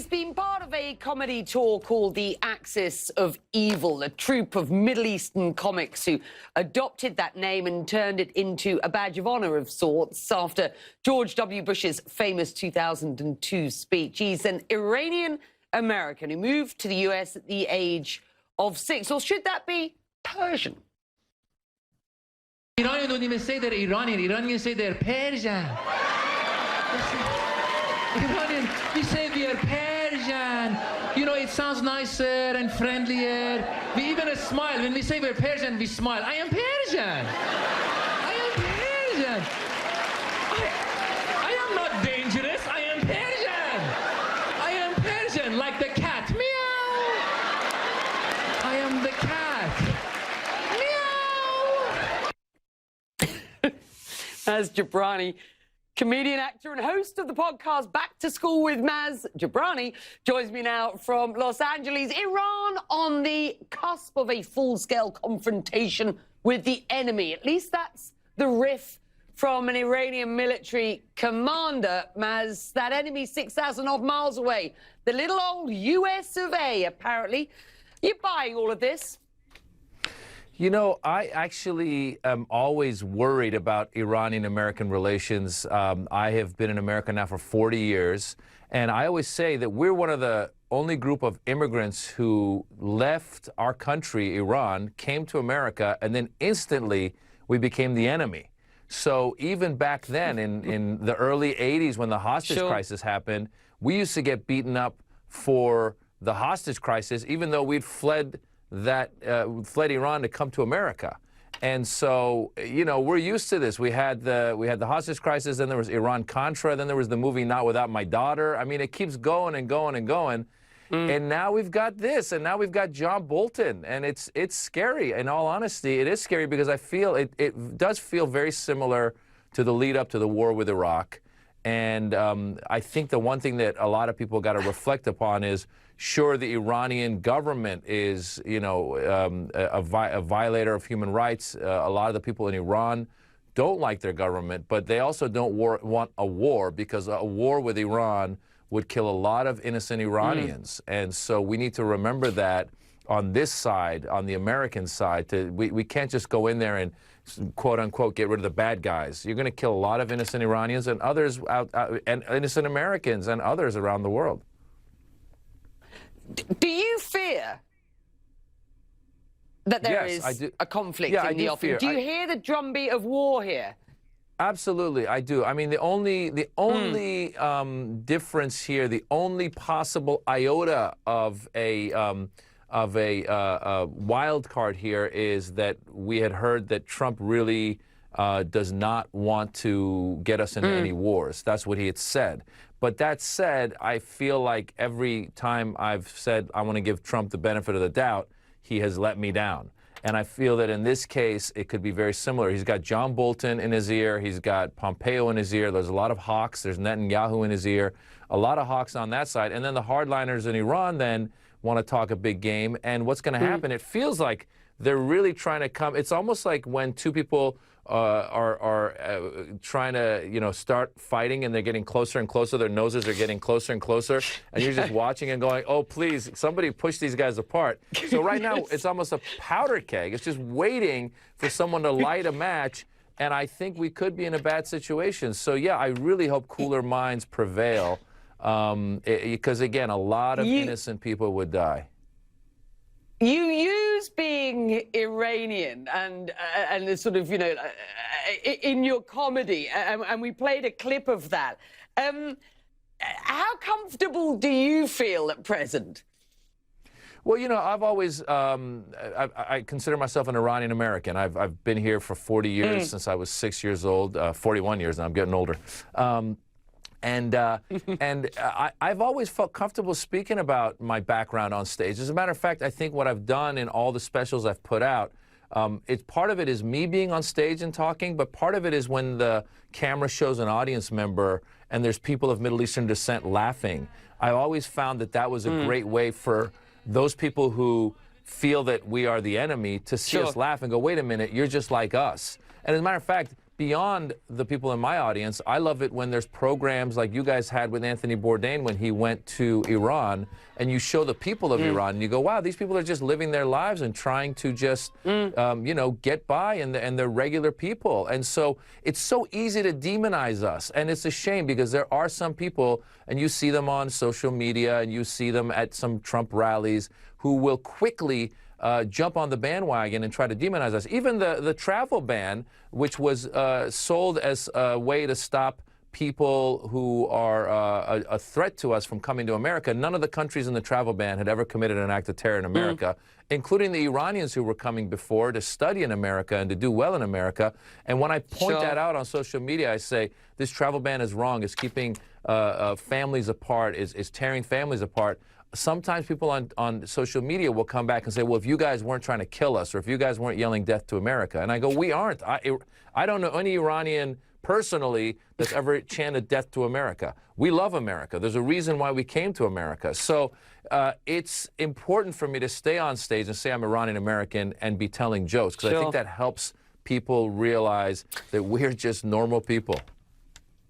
been part of a comedy tour called The Axis of Evil, a troupe of Middle Eastern comics who adopted that name and turned it into a badge of honour of sorts after George W. Bush's famous 2002 speech. He's an Iranian American who moved to the US at the age of 6. Or should that be Persian? Iranian don't even say they're Iranian. Iranians say they're Persian. Iranian, we say we are Persian. You know, it sounds nicer and friendlier. We even smile. When we say we're Persian, we smile. I am Persian. I am Persian. I am not dangerous. I am Persian. I am Persian, like the cat. Meow. I am the cat. Meow. Maz Jobrani, comedian, actor and host of the podcast Back to School with Maz Jobrani, joins me now from Los Angeles. Iran on the cusp of a full-scale confrontation with the enemy. At least that's the riff from an Iranian military commander. Maz, that enemy 6,000 odd miles away. The little old US of A, apparently. You buying all of this? You know, I actually am always worried about Iranian-American relations. I have been in America now for 40 years, and I always say that we're one of the only group of immigrants who left our country, Iran, came to America, and then instantly we became the enemy. So even back then, in the early 80s when the hostage crisis happened, we used to get beaten up for the hostage crisis, even though we'd fled Iran to come to America. And so, you know, we're used to this. We had the hostage crisis, then there was Iran-Contra, then there was the movie Not Without My Daughter. I mean, it keeps going and going and going. And now we've got this, and now we've got John Bolton, and it's scary. In all honesty, it is scary because I feel it does feel very similar to the lead up to the war with Iraq. And I think the one thing that a lot of people got to reflect upon is, sure, the Iranian government is, you know, a violator of human rights. A lot of the people in Iran don't like their government, but they also don't want a war, because a war with Iran would kill a lot of innocent Iranians. And so we need to remember that on this side, on the American side. We can't just go in there and, quote unquote, get rid of the bad guys. You're going to kill a lot of innocent Iranians and others, and innocent Americans and others around the world. Do you fear that there is a conflict in the offing? Do you hear the drumbeat of war here? Absolutely, I do. I mean, the only difference here, the only possible iota of a wild card here is that we had heard that Trump really does not want to get us into any wars. That's what he had said. But that said, I feel like every time I've said I want to give Trump the benefit of the doubt, he has let me down. And I feel that in this case, it could be very similar. He's got John Bolton in his ear. He's got Pompeo in his ear. There's a lot of hawks. There's Netanyahu in his ear. A lot of hawks on that side. And then the hardliners in Iran then want to talk a big game. And what's going to happen, it feels like they're really trying to come. It's almost like when two people are trying to, you know, start fighting, and they're getting closer and closer. Their noses are getting closer and closer, and you're just watching and going, "Oh, please, somebody push these guys apart." So right now, it's almost a powder keg. It's just waiting for someone to light a match, and I think we could be in a bad situation. So yeah, I really hope cooler minds prevail, because again, a lot of innocent people would die. You use being Iranian and sort of, you know, in your comedy, and we played a clip of that. How comfortable do you feel at present? Well, you know, I've always, I consider myself an Iranian American. I've been here for 40 years, since I was 6 years old, 41 years, and I'm getting older. I've always felt comfortable speaking about my background on stage. As a matter of fact, I think what I've done in all the specials I've put out, part of it is me being on stage and talking, but part of it is when the camera shows an audience member and there's people of Middle Eastern descent laughing. I always found that that was a great way for those people who feel that we are the enemy to see us laugh and go, wait a minute, you're just like us. And as a matter of fact, beyond the people in my audience, I love it when there's programs like you guys had with Anthony Bourdain when he went to Iran, and you show the people of Iran, and you go, wow, these people are just living their lives and trying to just, you know, get by, and they're regular people. And so it's so easy to demonize us, and it's a shame because there are some people, and you see them on social media, and you see them at some Trump rallies, who will quickly jump on the bandwagon and try to demonize us. Even the travel ban, which was sold as a way to stop people who are a threat to us from coming to America, none of the countries in the travel ban had ever committed an act of terror in America, including the Iranians who were coming before to study in America and to do well in America. And when I point that out on social media, I say, this travel ban is wrong, it's keeping families apart, is tearing families apart. Sometimes people on social media will come back and say, well, if you guys weren't trying to kill us, or if you guys weren't yelling death to America. And I go, we aren't. I don't know any Iranian personally that's ever chanted death to America. We love America. There's a reason why we came to America. So it's important for me to stay on stage and say I'm Iranian American and be telling jokes, because I think that helps people realize that we're just normal people.